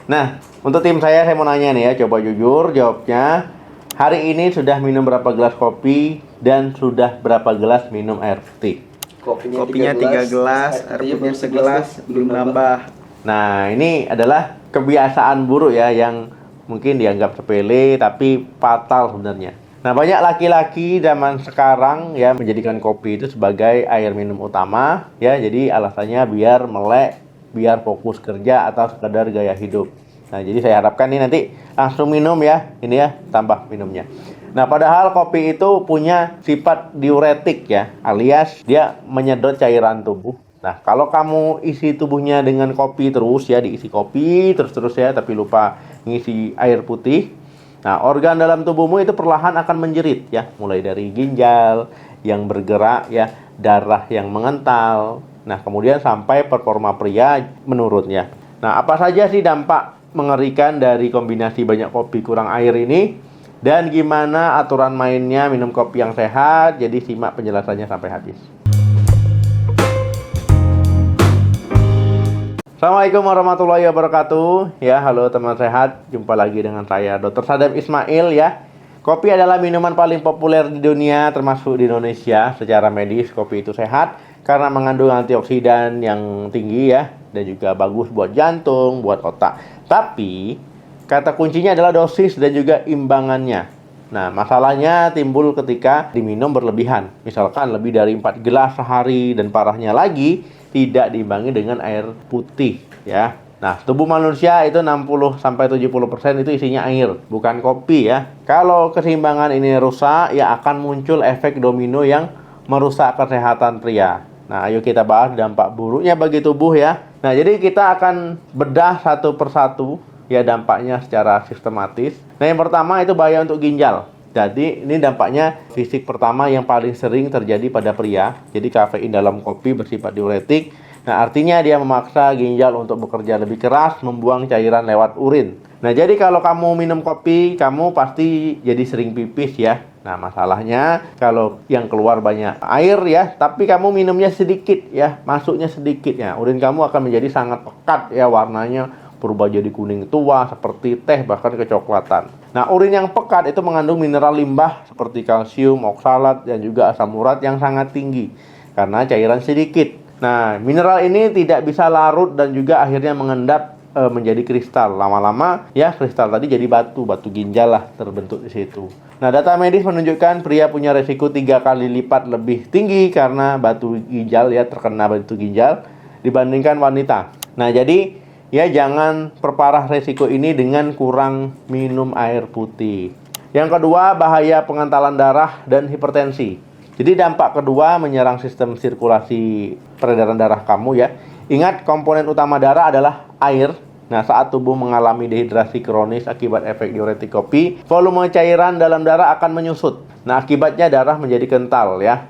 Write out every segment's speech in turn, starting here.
Nah, untuk tim saya mau nanya nih ya, coba jujur jawabnya. Hari ini sudah minum berapa gelas kopi dan sudah berapa gelas minum air putih? Kopinya 3 gelas, air putihnya segelas, belum nambah. Nah, ini adalah kebiasaan buruk ya yang mungkin dianggap sepele tapi fatal sebenarnya. Nah, banyak laki-laki zaman sekarang ya menjadikan kopi itu sebagai air minum utama ya. Jadi alasannya biar melek, biar fokus kerja atau sekedar gaya hidup. Nah, jadi saya harapkan nih nanti langsung minum ya. Ini ya, tambah minumnya. Nah, padahal kopi itu punya sifat diuretik ya, alias dia menyedot cairan tubuh. Nah, kalau kamu isi tubuhnya dengan kopi terus ya, diisi kopi terus-terus ya, tapi lupa ngisi air putih. Nah, organ dalam tubuhmu itu perlahan akan menjerit ya, mulai dari ginjal yang bergerak ya, darah yang mengental. Nah, kemudian sampai performa pria menurun ya. Nah, apa saja sih dampak mengerikan dari kombinasi banyak kopi kurang air ini? Dan gimana aturan mainnya minum kopi yang sehat? Jadi simak penjelasannya sampai habis. Assalamualaikum warahmatullahi wabarakatuh. Ya, halo teman sehat. Jumpa lagi dengan saya Dr. Sadam Ismail ya. Kopi adalah minuman paling populer di dunia termasuk di Indonesia. Secara medis kopi itu sehat karena mengandung antioksidan yang tinggi ya, dan juga bagus buat jantung, buat otak. Tapi kata kuncinya adalah dosis dan juga imbangannya. Nah, masalahnya timbul ketika diminum berlebihan. Misalkan lebih dari 4 gelas sehari, dan parahnya lagi tidak diimbangi dengan air putih ya. Nah, tubuh manusia itu 60-70% itu isinya air, bukan kopi ya. Kalau keseimbangan ini rusak, ya akan muncul efek domino yang merusak kesehatan pria. Nah, ayo kita bahas dampak buruknya bagi tubuh ya. Nah, jadi kita akan bedah satu persatu ya dampaknya secara sistematis. Nah, yang pertama itu bahaya untuk ginjal. Jadi ini dampaknya fisik pertama yang paling sering terjadi pada pria. Jadi kafein dalam kopi bersifat diuretik. Nah, artinya dia memaksa ginjal untuk bekerja lebih keras, membuang cairan lewat urin. Nah, jadi kalau kamu minum kopi, kamu pasti jadi sering pipis ya. Nah, masalahnya kalau yang keluar banyak air ya, tapi kamu minumnya sedikit ya, masuknya sedikit ya, urin kamu akan menjadi sangat pekat ya, warnanya berubah jadi kuning tua seperti teh, bahkan kecoklatan. Nah, urin yang pekat itu mengandung mineral limbah seperti kalsium, oksalat, dan juga asam urat yang sangat tinggi karena cairan sedikit. Nah, mineral ini tidak bisa larut dan juga akhirnya mengendap menjadi kristal. Lama-lama ya kristal tadi jadi batu ginjal lah terbentuk di situ. Nah, data medis menunjukkan pria punya resiko 3 kali lipat lebih tinggi karena batu ginjal ya, terkena batu ginjal dibandingkan wanita. Nah, jadi ya jangan perparah resiko ini dengan kurang minum air putih. Yang kedua, bahaya pengentalan darah dan hipertensi. Jadi dampak kedua menyerang sistem sirkulasi peredaran darah kamu ya. Ingat, komponen utama darah adalah air. Nah, saat tubuh mengalami dehidrasi kronis akibat efek diuretik kopi, volume cairan dalam darah akan menyusut. Nah, akibatnya darah menjadi kental ya.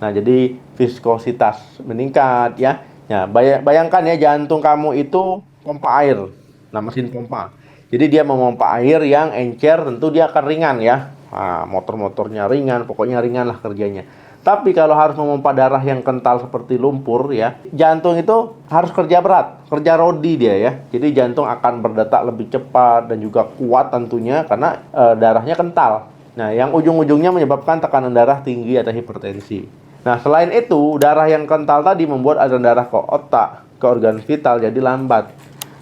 Nah, jadi viskositas meningkat ya. Nah, bayangkan ya, jantung kamu itu pompa air. Nah, mesin pompa. Jadi dia memompa air yang encer, tentu dia akan ringan ya. Nah, motor-motornya ringan, pokoknya ringan lah kerjanya. Tapi kalau harus memompa darah yang kental seperti lumpur ya, jantung itu harus kerja berat, kerja rodi dia ya. Jadi jantung akan berdetak lebih cepat dan juga kuat tentunya karena darahnya kental. Nah, yang ujung-ujungnya menyebabkan tekanan darah tinggi atau hipertensi. Nah, selain itu, darah yang kental tadi membuat aliran darah ke otak, ke organ vital jadi lambat.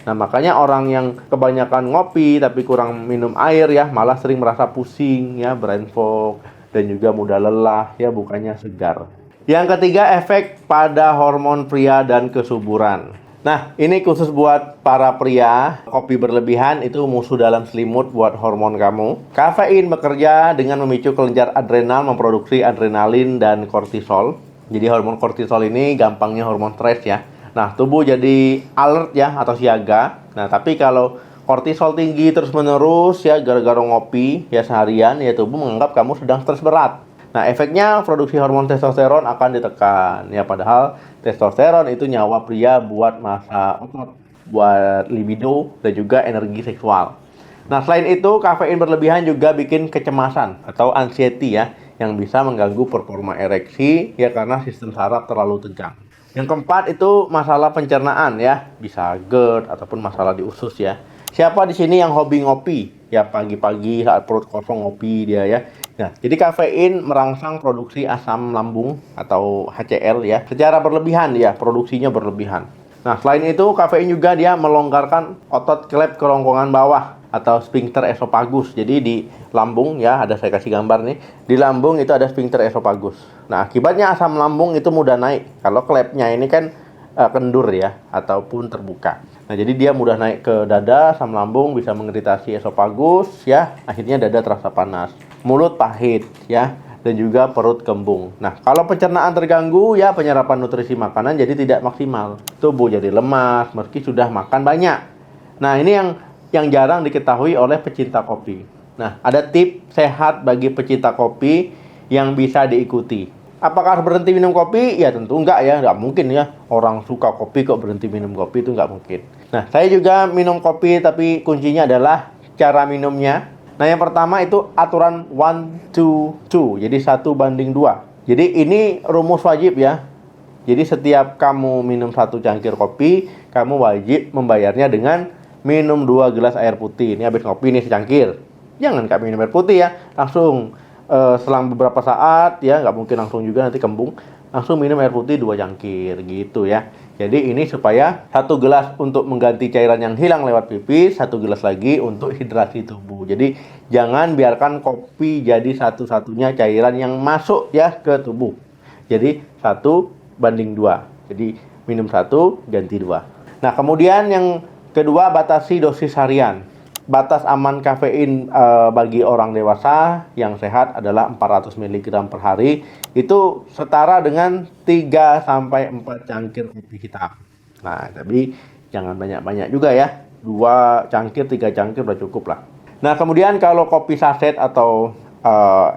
Nah, makanya orang yang kebanyakan ngopi tapi kurang minum air ya, malah sering merasa pusing ya, brain fog, dan juga mudah lelah ya, bukannya segar. Yang ketiga, efek pada hormon pria dan kesuburan. Nah, ini khusus buat para pria. Kopi berlebihan itu musuh dalam selimut buat hormon kamu. Kafein bekerja dengan memicu kelenjar adrenal memproduksi adrenalin dan kortisol. Jadi hormon kortisol ini gampangnya hormon stres ya. Nah, tubuh jadi alert ya atau siaga. Nah, tapi kalau kortisol tinggi terus-menerus ya gara-gara ngopi ya seharian, ya tubuh menganggap kamu sedang stres berat. Nah, efeknya produksi hormon testosteron akan ditekan. Ya, padahal testosteron itu nyawa pria buat masa otot, buat libido, dan juga energi seksual. Nah, selain itu, kafein berlebihan juga bikin kecemasan atau anxiety ya, yang bisa mengganggu performa ereksi ya karena sistem saraf terlalu tegang. Yang keempat itu masalah pencernaan ya, bisa GERD ataupun masalah di usus ya. Siapa di sini yang hobi ngopi? Ya pagi-pagi saat perut kosong ngopi dia ya. Nah, jadi kafein merangsang produksi asam lambung atau HCl ya. Secara berlebihan ya, produksinya berlebihan. Nah, selain itu kafein juga dia melonggarkan otot klep kerongkongan bawah atau sphincter esophagus. Jadi di lambung ya, ada saya kasih gambar nih. Di lambung itu ada sphincter esophagus. Nah, akibatnya asam lambung itu mudah naik. Kalau klepnya ini kan kendur ya, ataupun terbuka. Nah, jadi dia mudah naik ke dada, asam lambung bisa mengiritasi esophagus ya, akhirnya dada terasa panas, mulut pahit ya, dan juga perut kembung. Nah, kalau pencernaan terganggu ya, penyerapan nutrisi makanan jadi tidak maksimal. Tubuh jadi lemas meski sudah makan banyak. Nah, ini yang jarang diketahui oleh pecinta kopi. Nah, ada tips sehat bagi pecinta kopi yang bisa diikuti. Apakah harus berhenti minum kopi? Ya tentu enggak ya, enggak mungkin ya. Orang suka kopi kok berhenti minum kopi, itu enggak mungkin. Nah, saya juga minum kopi, tapi kuncinya adalah cara minumnya. Nah, yang pertama itu aturan 1-2, jadi 1:2. Jadi ini rumus wajib ya. Jadi setiap kamu minum 1 cangkir kopi, kamu wajib membayarnya dengan minum 2 gelas air putih. Ini habis ngopi nih secangkir. Jangan kamu minum air putih ya, langsung selang beberapa saat ya, nggak mungkin langsung juga, nanti kembung. Langsung minum air putih 2 cangkir gitu ya. Jadi ini supaya 1 gelas untuk mengganti cairan yang hilang lewat pipis, 1 gelas lagi untuk hidrasi tubuh. Jadi jangan biarkan kopi jadi satu-satunya cairan yang masuk ya ke tubuh. Jadi 1:2. Jadi minum 1, ganti 2. Nah, kemudian yang kedua, batasi dosis harian. Batas aman kafein bagi orang dewasa yang sehat adalah 400 mg per hari. Itu setara dengan 3-4 cangkir kopi hitam. Nah, tapi jangan banyak-banyak juga ya. 2 cangkir, 3 cangkir udah cukup lah. Nah, kemudian kalau kopi saset atau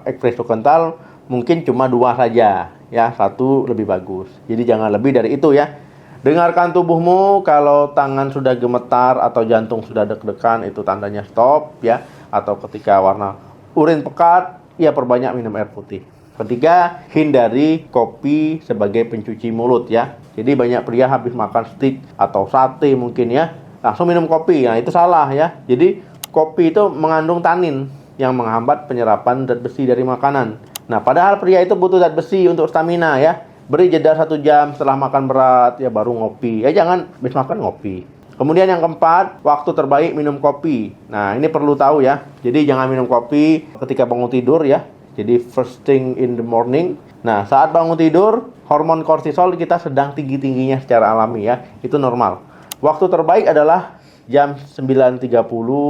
espresso kental mungkin cuma 2 saja ya. 1 lebih bagus. Jadi jangan lebih dari itu ya. Dengarkan tubuhmu, kalau tangan sudah gemetar atau jantung sudah deg-degan, itu tandanya stop ya. Atau ketika warna urin pekat, ya perbanyak minum air putih. Ketiga, hindari kopi sebagai pencuci mulut ya. Jadi banyak pria habis makan steak atau sate mungkin ya, langsung minum kopi. Nah, itu salah ya. Jadi kopi itu mengandung tanin yang menghambat penyerapan zat besi dari makanan. Nah, padahal pria itu butuh zat besi untuk stamina ya. Beri jeda 1 jam setelah makan berat ya, baru ngopi. Ya jangan habis makan ngopi. Kemudian yang keempat, waktu terbaik minum kopi. Nah, ini perlu tahu ya. Jadi jangan minum kopi ketika bangun tidur ya. Jadi first thing in the morning. Nah, saat bangun tidur, hormon kortisol kita sedang tinggi-tingginya secara alami ya. Itu normal. Waktu terbaik adalah jam 9.30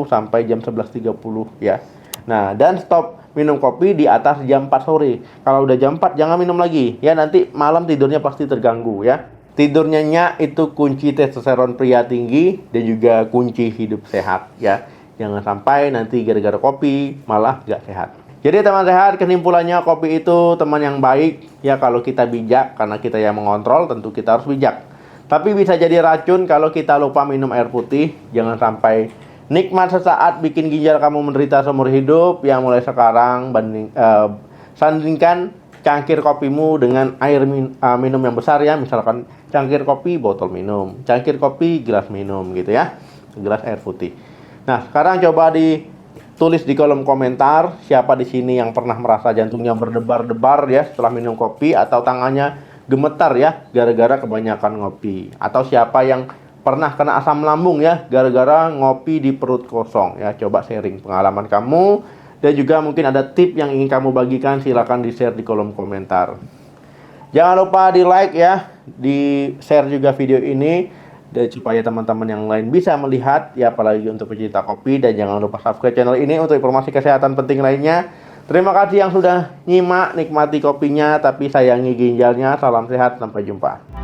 sampai jam 11.30 ya. Nah, dan stop minum kopi di atas jam 4 sore. Kalau udah jam 4 jangan minum lagi ya, nanti malam tidurnya pasti terganggu ya. Tidur nyenyak itu kunci testosteron pria tinggi dan juga kunci hidup sehat ya. Jangan sampai nanti gara-gara kopi malah gak sehat. Jadi teman sehat, kesimpulannya kopi itu teman yang baik ya kalau kita bijak, karena kita yang mengontrol, tentu kita harus bijak. Tapi bisa jadi racun kalau kita lupa minum air putih. Jangan sampai nikmat sesaat bikin ginjal kamu menderita seumur hidup. Yang mulai sekarang sandingkan cangkir kopimu dengan air minum yang besar ya. Misalkan cangkir kopi botol minum, cangkir kopi gelas minum gitu ya, gelas air putih. Nah, sekarang coba ditulis di kolom komentar siapa di sini yang pernah merasa jantungnya berdebar-debar ya setelah minum kopi, atau tangannya gemetar ya gara-gara kebanyakan ngopi, atau siapa yang pernah kena asam lambung ya gara-gara ngopi di perut kosong ya. Coba sharing pengalaman kamu, dan juga mungkin ada tip yang ingin kamu bagikan, silakan di-share di kolom komentar. Jangan lupa di-like ya, di-share juga video ini dan supaya teman-teman yang lain bisa melihat ya, apalagi untuk pecinta kopi. Dan jangan lupa subscribe channel ini untuk informasi kesehatan penting lainnya. Terima kasih yang sudah nyimak, nikmati kopinya tapi sayangi ginjalnya. Salam sehat, sampai jumpa.